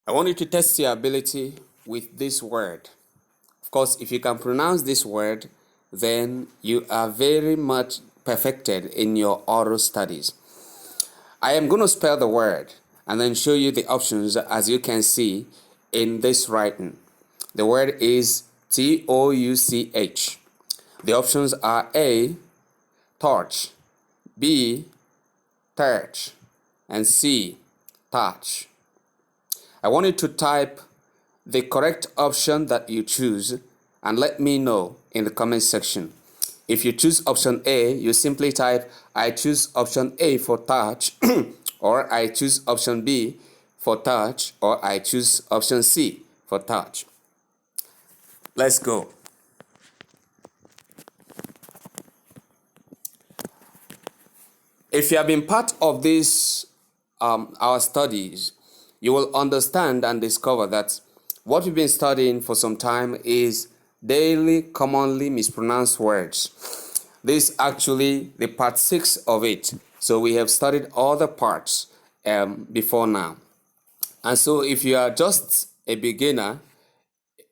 I want you to test your ability with this word. Of course, if you can pronounce this word, then you are very much perfected in your oral studies. I am going to spell the word and then show you the options as you can see in this writing. The word is Touch. The options are A, torch, B, touch, and C, touch. I want you to type the correct option that you choose and let me know in the comment section. If you choose option A, you simply type I choose option A for touch or I choose option B for touch or I choose option C for touch. Let's go. If you have been part of this our studies, you will understand and discover that what we've been studying for some time is daily commonly mispronounced words. This is actually the part 6 of it. So we have studied all the parts before now. And so if you are just a beginner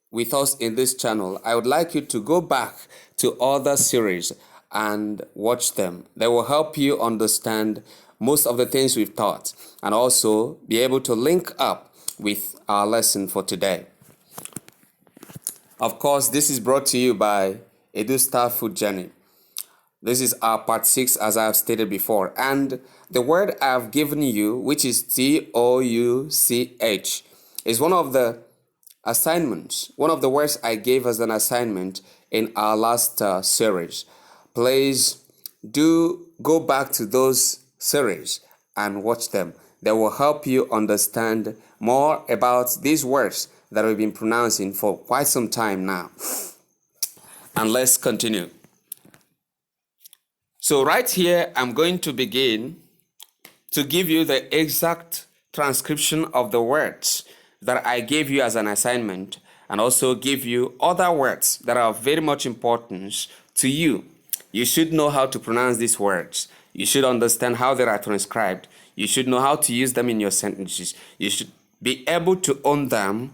with us in this channel, I would like you to go back to other series and watch them. They will help you understand most of the things we've taught and also be able to link up with our lesson for today. Of course, this is brought to you by EduStar Food Journey. This is our part 6 as I have stated before, and the word I have given you, which is Touch, is one of the assignments, one of the words I gave as an assignment in our last series. Please do go back to those series and watch them. They will help you understand more about these words that we've been pronouncing for quite some time now. And let's continue. So right here, I'm going to begin to give you the exact transcription of the words that I gave you as an assignment and also give you other words that are very much important to you. You should know how to pronounce these words. You should understand how they are transcribed. You should know how to use them in your sentences. You should be able to own them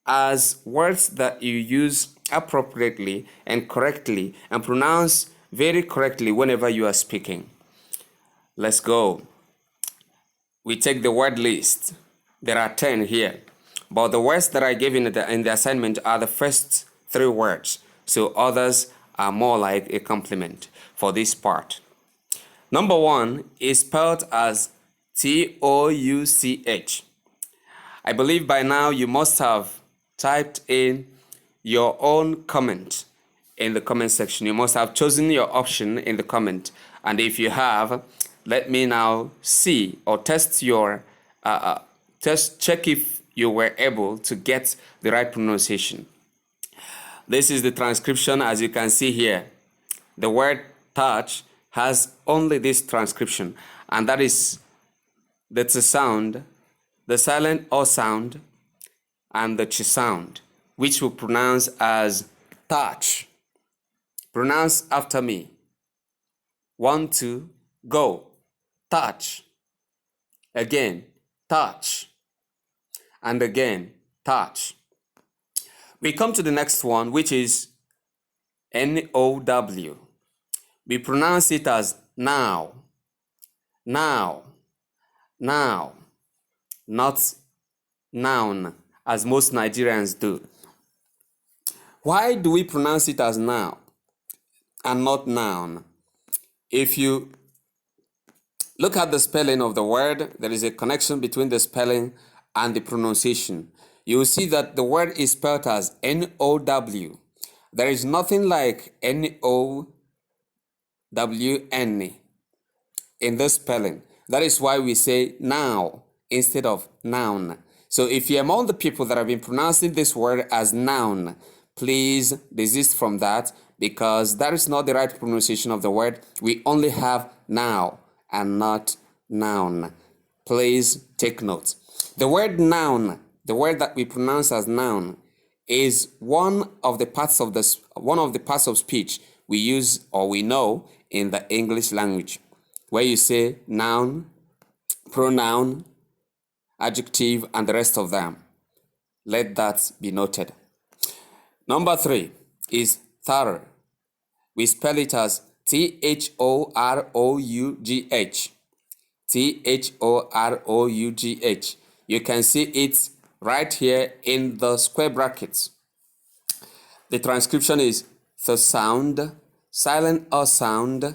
as words that you use appropriately and correctly and pronounce very correctly whenever you are speaking. Let's go. We take the word list. There are 10 here, but the words that I gave in the assignment are the first 3 words, so others are more like a complement for this part. Number 1 is spelled as Touch. I believe by now you must have typed in your own comment in the comment section. You must have chosen your option in the comment, and if you have, let me now see or test your check if you were able to get the right pronunciation. This is the transcription. As you can see here, the word touch has only this transcription, and that is that's a sound, the silent O sound, and the ch sound, which we pronounce as touch. Pronounce after me. 1, 2, go. Touch. Again, touch. And again, touch. We come to the next one, which is N-O-W. We pronounce it as now. Now. Now. Not noun, as most Nigerians do. Why do we pronounce it as now and not noun? If you look at the spelling of the word, there is a connection between the spelling and the pronunciation. You will see that the word is spelled as N-O-W. There is nothing like N-O-W-N in this spelling. That is why we say now instead of noun. So if you're among the people that have been pronouncing this word as noun, please desist from that, because that is not the right pronunciation of the word. We only have now and not noun. Please take note. The word noun, the word that we pronounce as noun, is one of the parts of speech we use or we know in the English language, where you say noun, pronoun, adjective, and the rest of them. Let that be noted. Number 3 is thorough. We spell it as Thorough. Thorough. You can see it right here in the square brackets. The transcription is the sound, silent or sound,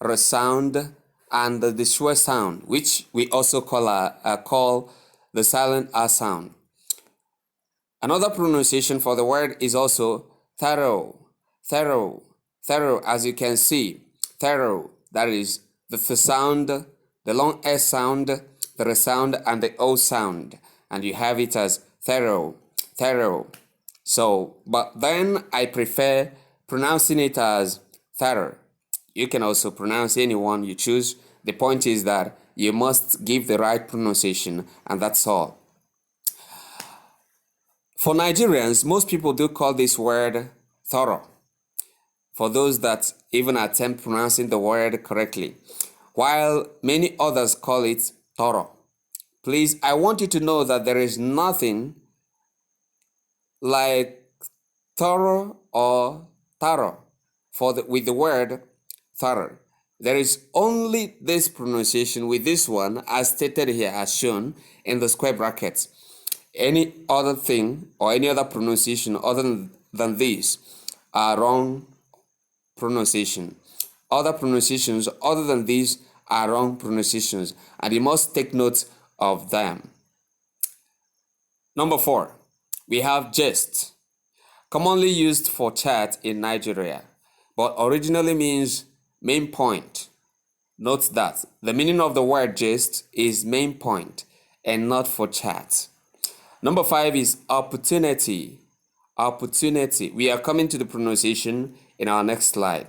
resound, and the sure sound, which we also call the silent R sound. Another pronunciation for the word is also thorough. As you can see, thorough, that is the sound, the long S sound, the resound, and the O sound. And you have it as thorough. So, but then I prefer pronouncing it as thorough. You can also pronounce any one you choose. The point is that you must give the right pronunciation, and that's all. For Nigerians, most people do call this word thorough, for those that even attempt pronouncing the word correctly, while many others call it thorough. Please, I want you to know that there is nothing like thorough or thorough with the word thorough. There is only this pronunciation with this one as stated here, as shown in the square brackets. Any other thing or any other pronunciation other than this are wrong pronunciation. Other pronunciations other than these are wrong pronunciations, and you must take note of them. Number 4, we have jest, commonly used for chat in Nigeria, but originally means main point. Note that the meaning of the word jest is main point and not for chat. Number 5 is opportunity. We are coming to the pronunciation in our next slide.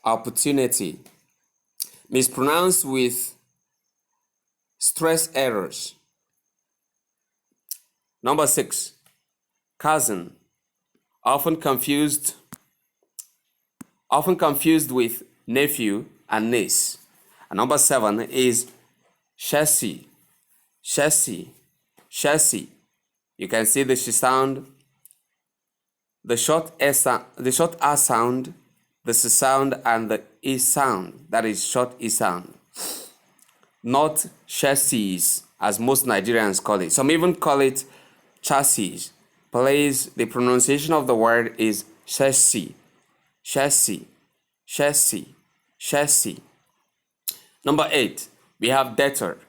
Opportunity. Mispronounced with stress errors. Number 6, cousin. Often confused with nephew and niece. And number 7 is chassis. You can see the sh sound, the short R sound, the S sound, and the E sound. That is short E sound. Not chassis, as most Nigerians call it. Some even call it chassis. Please, the pronunciation of the word is chassis. Number 8, we have debtor.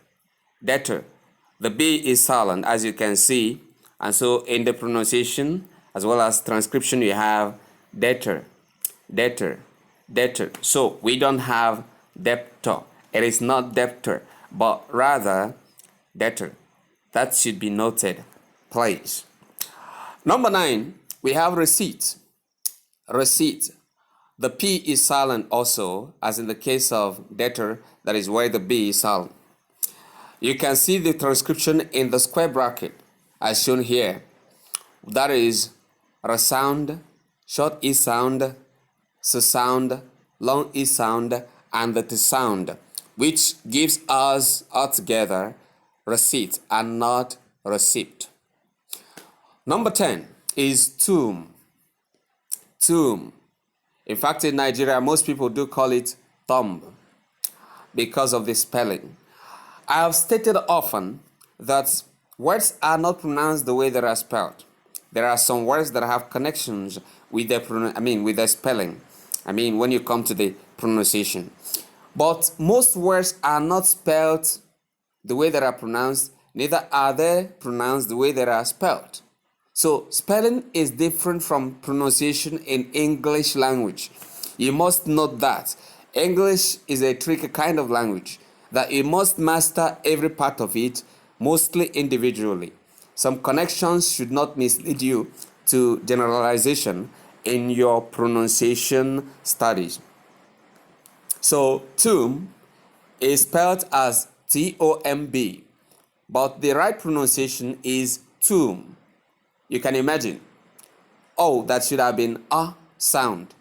The B is silent, as you can see, and so in the pronunciation as well as transcription you have debtor. So we don't have debtor. It is not debtor, but rather debtor. That should be noted, please. Number 9, we have receipt. The P is silent also, as in the case of debtor, that is where the B is silent. You can see the transcription in the square bracket as shown here. That is resound, short E sound, S sound, long E sound, and the T sound, which gives us altogether receipt and not receipt. Number 10 is tomb. In fact, in Nigeria, most people do call it tomb because of the spelling. I have stated often that words are not pronounced the way they are spelled. There are some words that have connections with the spelling. When you come to the pronunciation. But most words are not spelled the way they are pronounced, neither are they pronounced the way they are spelled. So spelling is different from pronunciation in English language. You must note that English is a tricky kind of language that you must master every part of it, mostly individually. Some connections should not mislead you to generalization in your pronunciation studies. So tomb is spelled as T-O-M-B, but the right pronunciation is tomb. You can imagine, that should have been a sound,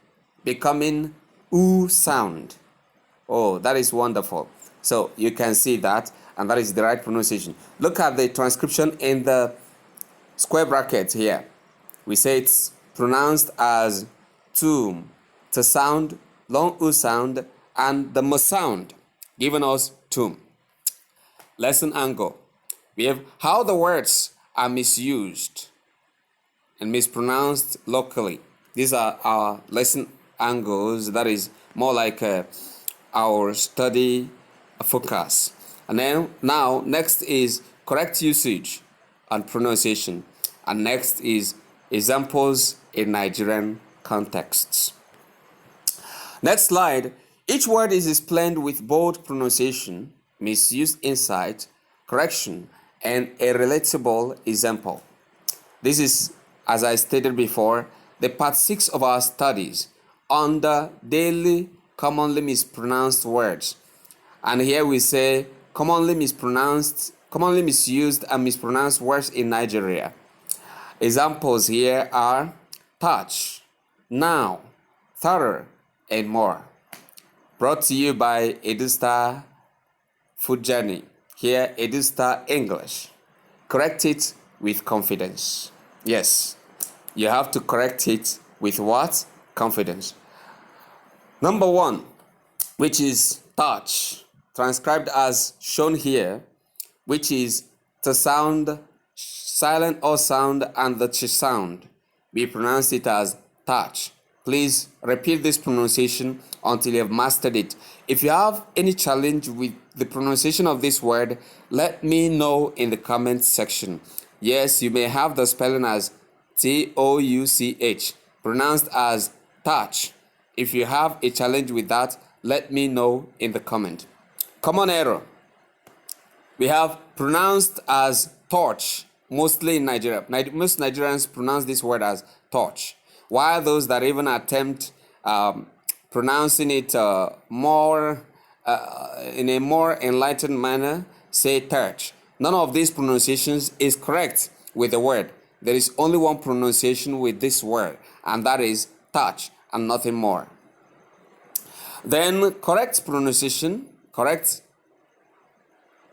becoming oo sound. Oh, that is wonderful. So you can see that, and that is the right pronunciation. Look at the transcription in the square bracket here. We say it's pronounced as tomb, to sound, long U sound, and the M sound, giving us tomb. Lesson angle. We have how the words are misused and mispronounced locally. These are our lesson angles. That is more like our study focus. And then now next is correct usage and pronunciation. And next is examples in Nigerian contexts. Next slide. Each word is explained with bold pronunciation, misused insight, correction, and a relatable example. This is, as I stated before, the part 6 of our studies on the daily commonly mispronounced words. And here we say commonly mispronounced, commonly misused and mispronounced words in Nigeria. Examples here are touch, now, thorough, and more. Brought to you by EduStar Food Journey. Here, EduStar English. Correct it with confidence. Yes, you have to correct it with what? Confidence. Number 1, which is touch, transcribed as shown here, which is to sound, silent or sound, and the ch sound. We pronounce it as touch. Please repeat this pronunciation until you have mastered it. If you have any challenge with the pronunciation of this word, let me know in the comment section. Yes, you may have the spelling as Touch, pronounced as touch. If you have a challenge with that, let me know in the comment. Common error. We have pronounced as torch, mostly in Nigeria. Most Nigerians pronounce this word as torch, while those that even attempt pronouncing it in a more enlightened manner say touch. None of these pronunciations is correct with the word. There is only one pronunciation with this word, and that is touch and nothing more. Then correct pronunciation, correct.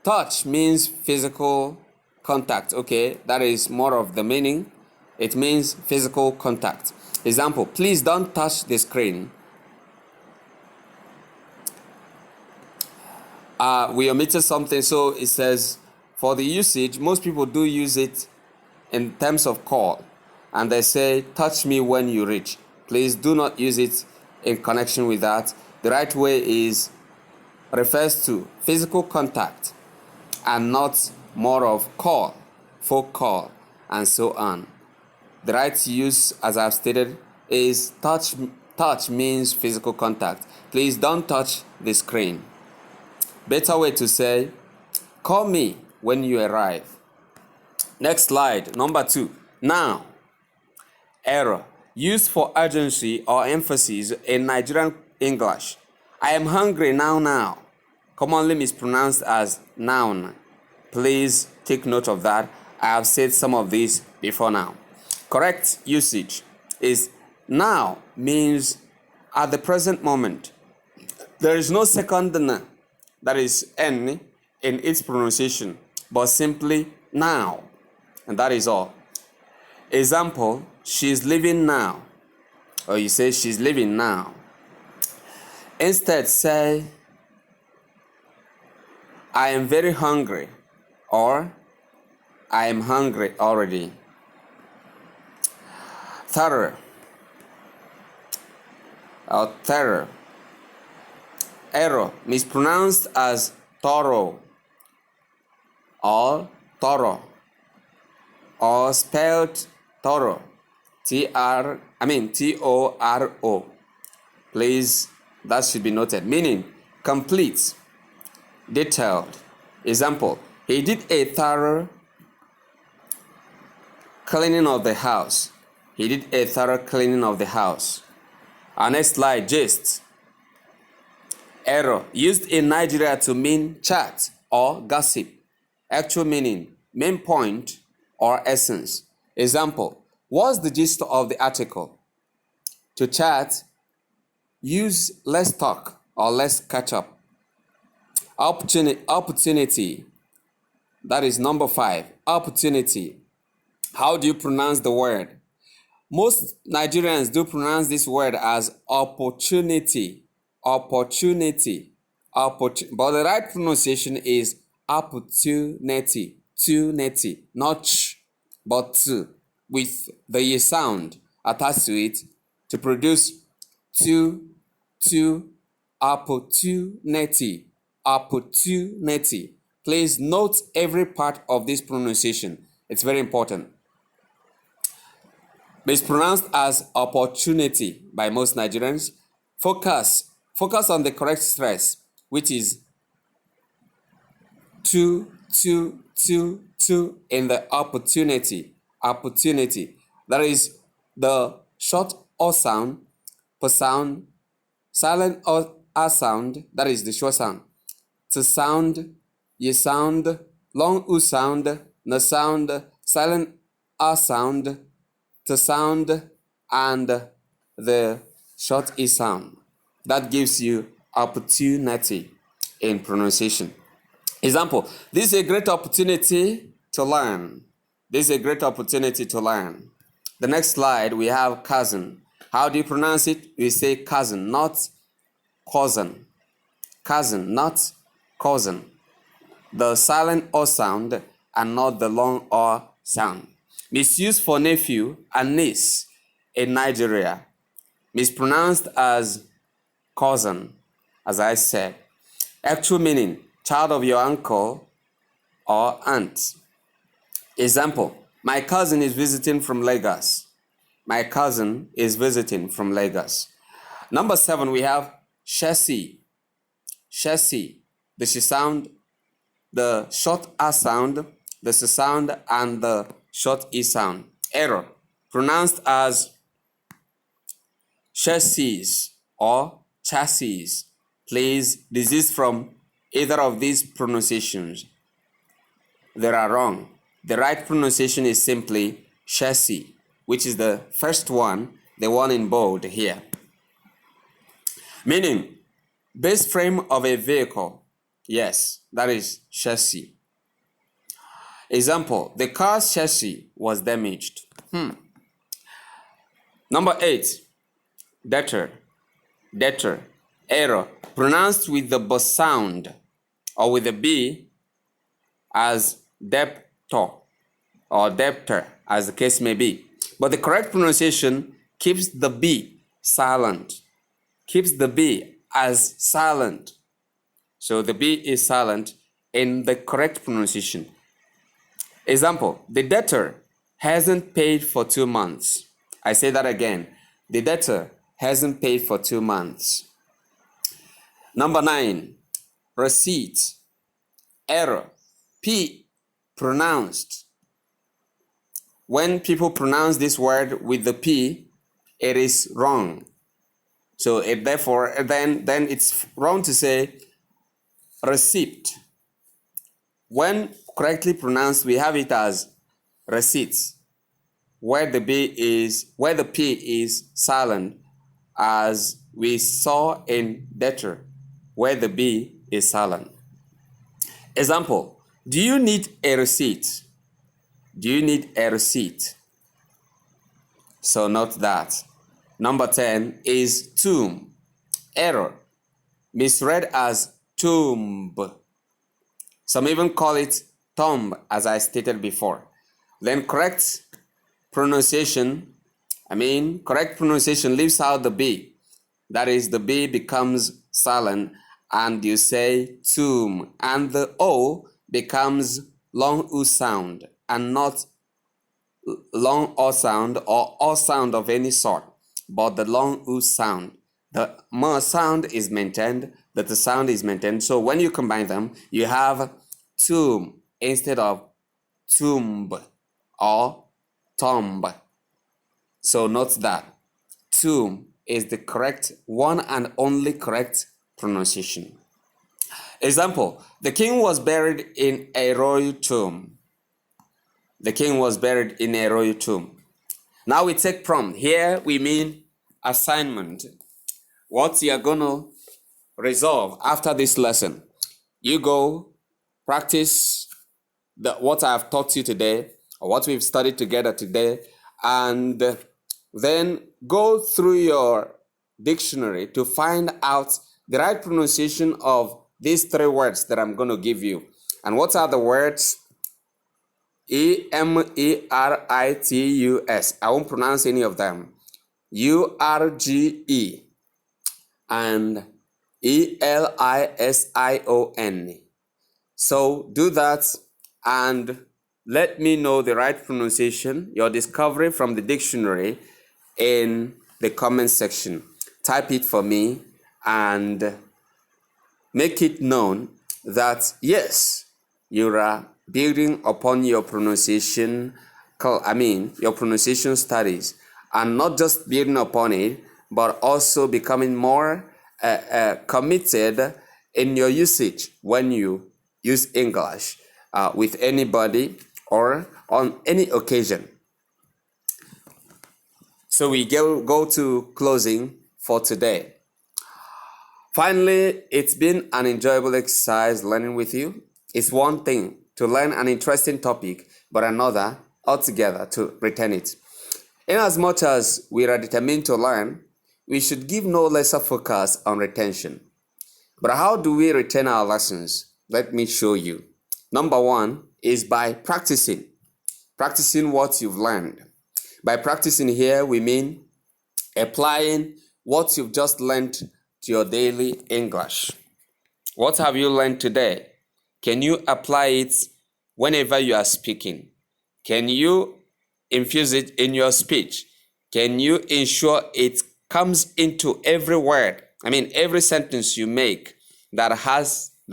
Touch means physical contact. Okay, that is more of the meaning. It means physical contact. Example, please don't touch the screen. We omitted something, so it says for the usage, most people do use it in terms of call, and they say touch me when you reach. Please do not use it in connection with that. The right way is refers to physical contact and not more of call, phone call, and so on. The right use, as I've stated, is touch. Touch means physical contact. Please don't touch the screen. Better way to say, call me when you arrive. Next slide, number 2. Now, error. Used for urgency or emphasis in Nigerian English. I am hungry now. Commonly mispronounced as noun. Please take note of that. I have said some of these before now. Correct usage is now means at the present moment. There is no second n, that is n, in its pronunciation, but simply now, and that is all. Example, she's leaving now, or you say she's leaving now. Instead say, I am very hungry, or I am hungry already. Thorough or terror. Error, mispronounced as thorough or thorough, or spelled thorough, T-O-R-O. Please, that should be noted. Meaning complete, detailed. Example, he did a thorough cleaning of the house. He did a thorough cleaning of the house. Our next slide, gist. Error, used in Nigeria to mean chat or gossip. Actual meaning, main point or essence. Example, what's the gist of the article? To chat, use let's talk or let's catch up. Opportunity, That is number 5. Opportunity. How do you pronounce the word? Most Nigerians do pronounce this word as opportunity. Opportunity. But the right pronunciation is opportunity. Tunity. Not ch, but t, with the y sound attached to it to produce to opportunity. Opportunity. Please note every part of this pronunciation. It's very important. Mispronounced as opportunity by most Nigerians. Focus on the correct stress, which is to in the opportunity. Opportunity. That is the short O sound per sound, silent R sound, that is the short sound. To sound, Y sound, long U sound, N sound, silent R sound, to sound, and the short E sound. That gives you opportunity in pronunciation. Example, this is a great opportunity to learn. This is a great opportunity to learn. The next slide, we have cousin. How do you pronounce it? We say cousin, not cousin. Cousin, not cousin. The silent O sound and not the long O sound. Misused for nephew and niece in Nigeria. Mispronounced as cousin, as I said. Actual meaning, child of your uncle or aunt. Example, my cousin is visiting from Lagos. My cousin is visiting from Lagos. Number 7, we have chassis. Chassis. The sh sound, the short A sound, the S sound, and the short E sound. Error. Pronounced as chassis or chassis. Please desist from either of these pronunciations. They are wrong. The right pronunciation is simply chassis, which is the first one, the one in bold here. Meaning, base frame of a vehicle. Yes, that is chassis. Example, the car's chassis was damaged. Number 8, debtor. Debtor. Error. Pronounced with the B sound or with the B as debtor or debtor, as the case may be. But the correct pronunciation keeps the B silent. Keeps the B as silent. So the B is silent in the correct pronunciation. Example, the debtor hasn't paid for 2 months. I say that again. The debtor hasn't paid for 2 months. Number 9, receipt. Error. P pronounced. When people pronounce this word with the P, it is wrong. So therefore, then it's wrong to say receipt. When correctly pronounced, we have it as receipts, where the P is silent, as we saw in debtor, where the B is silent. Example, do you need a receipt? Do you need a receipt? So note that. Number 10 is tomb. Error. Misread as tomb. Some even call it tomb, as I stated before. Then correct pronunciation leaves out the B. That is, the B becomes silent and you say tomb. And the O becomes long U sound and not long O sound or O sound of any sort, but the long U sound. The M sound is maintained, the T sound is maintained. So when you combine them, you have tomb instead of tomb or tomb. So note that tomb is the correct, one and only correct pronunciation. Example, the king was buried in a royal tomb. The king was buried in a royal tomb. Now we take prompt. Here we mean assignment. What you are going to resolve after this lesson. You go practice what I have taught you today, or what we've studied together today, and then go through your dictionary to find out the right pronunciation of these three words that I'm going to give you. And what are the words? Emeritus. I won't pronounce any of them. Urge and Elision. So do that and let me know the right pronunciation, your discovery from the dictionary, in the comment section. Type it for me and make it known that yes, you are building upon your pronunciation, your pronunciation studies, and not just building upon it, but also becoming more committed in your usage when you use English with anybody or on any occasion. So we go to closing for today. Finally, it's been an enjoyable exercise learning with you. It's one thing to learn an interesting topic, but another altogether to retain it. Inasmuch as we are determined to learn, we should give no lesser focus on retention. But how do we retain our lessons? Let me show you. Number one is by practicing what you've learned. By practicing here, we mean applying what you've just learned to your daily English. What have you learned today? Can you apply it whenever you are speaking? Can you infuse it in your speech? Can you ensure it comes into every word? Every sentence you make that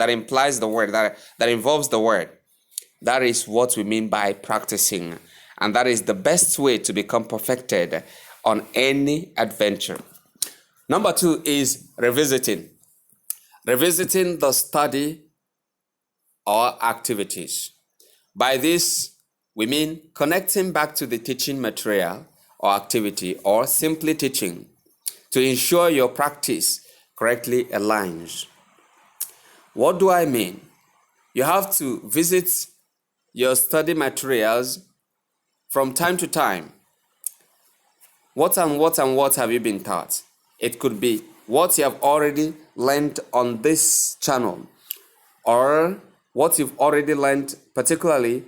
implies the word, that involves the word. That is what we mean by practicing. And that is the best way to become perfected on any adventure. Number two is revisiting. Revisiting the study or activities. By this, we mean connecting back to the teaching material or activity, or simply teaching, to ensure your practice correctly aligns. What do I mean? You have to visit your study materials from time to time. What have you been taught? It could be what you have already learned on this channel, or what you've already learned particularly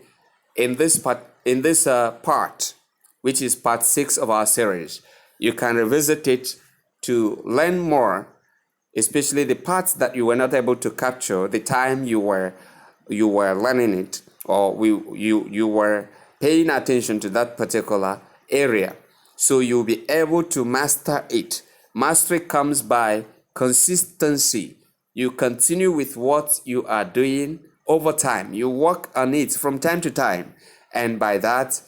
in this part, which is part 6 of our series. You can revisit it to learn more, especially the parts that you were not able to capture the time you were learning it, or you were paying attention to that particular area. So you'll be able to master it. Mastery comes by consistency. You continue with what you are doing over time. You work on it from time to time. And by that,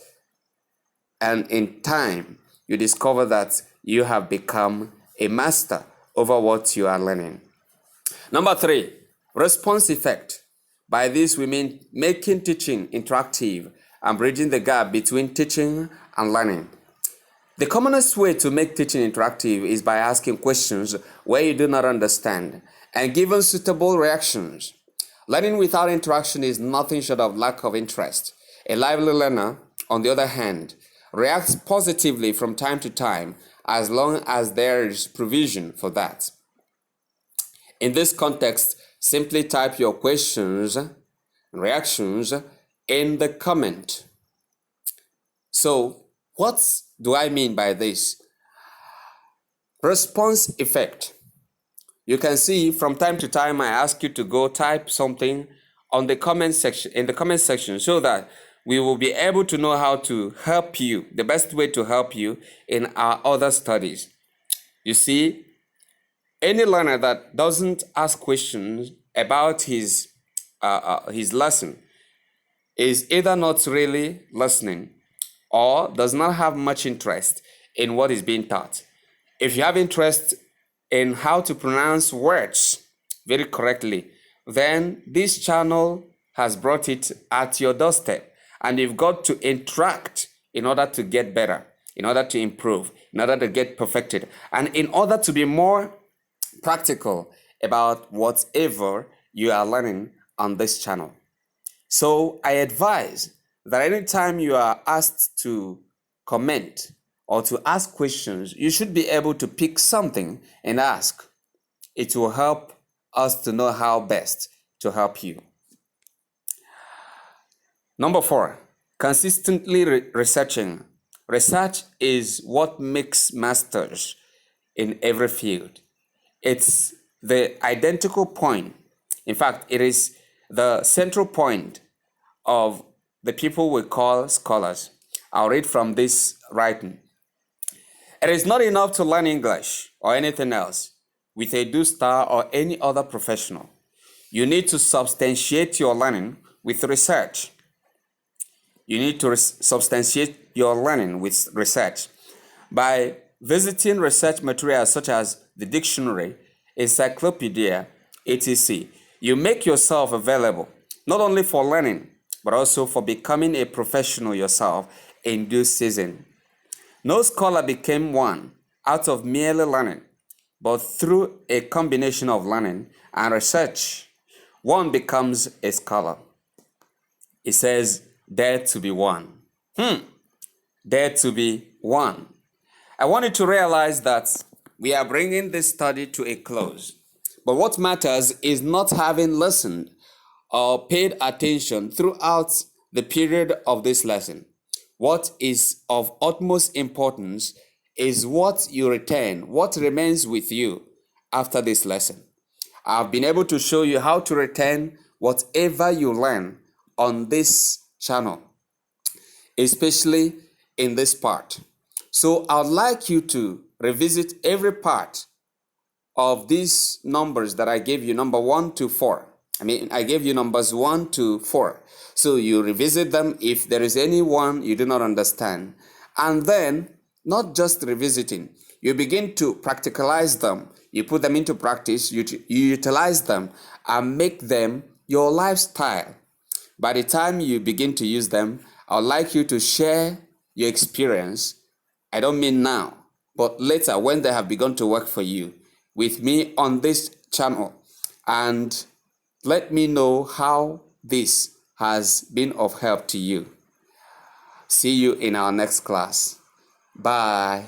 and in time, you discover that you have become a master over what you are learning. Number 3, response effect. By this, we mean making teaching interactive and bridging the gap between teaching and learning. The commonest way to make teaching interactive is by asking questions where you do not understand and giving suitable reactions. Learning without interaction is nothing short of lack of interest. A lively learner, on the other hand, reacts positively from time to time as long as there is provision for that. In this context, simply type your questions and reactions in the comment. So, what do I mean by this? Response effect. You can see from time to time I ask you to go type something on the comment section, in the comment section, so that we will be able to know how to help you, the best way to help you in our other studies. You see, any learner that doesn't ask questions about his lesson is either not really listening or does not have much interest in what is being taught. If you have interest in how to pronounce words very correctly, then this channel has brought it at your doorstep, and you've got to interact in order to get better, in order to improve, in order to get perfected, and in order to be more practical about whatever you are learning on this channel. So I advise that anytime you are asked to comment or to ask questions, you should be able to pick something and ask. It will help us to know how best to help you. Number 4, consistently researching. Research is what makes masters in every field. It's the identical point. In fact, it is the central point of the people we call scholars. I'll read from this writing. It is not enough to learn English or anything else with a do-star or any other professional. You need to substantiate your learning with research. You need to substantiate your learning with research by visiting research materials such as the dictionary, encyclopedia, etc. You make yourself available not only for learning, but also for becoming a professional yourself in due season. No scholar became one out of merely learning, but through a combination of learning and research, one becomes a scholar. It says, dare to be one. Dare to be one. I want you to realize that we are bringing this study to a close. But what matters is not having listened or paid attention throughout the period of this lesson. What is of utmost importance is what you retain, what remains with you after this lesson. I've been able to show you how to retain whatever you learn on this channel, especially in this part. So I'd like you to revisit every part of these numbers that I gave you, number 1 to 4. I gave you numbers 1 to 4. So you revisit them if there is any one you do not understand. And then, not just revisiting, you begin to practicalize them. You put them into practice, you utilize them, and make them your lifestyle. By the time you begin to use them, I'd like you to share your experience. I don't mean now, but later when they have begun to work for you with me on this channel, and let me know how this has been of help to you. See you in our next class. Bye.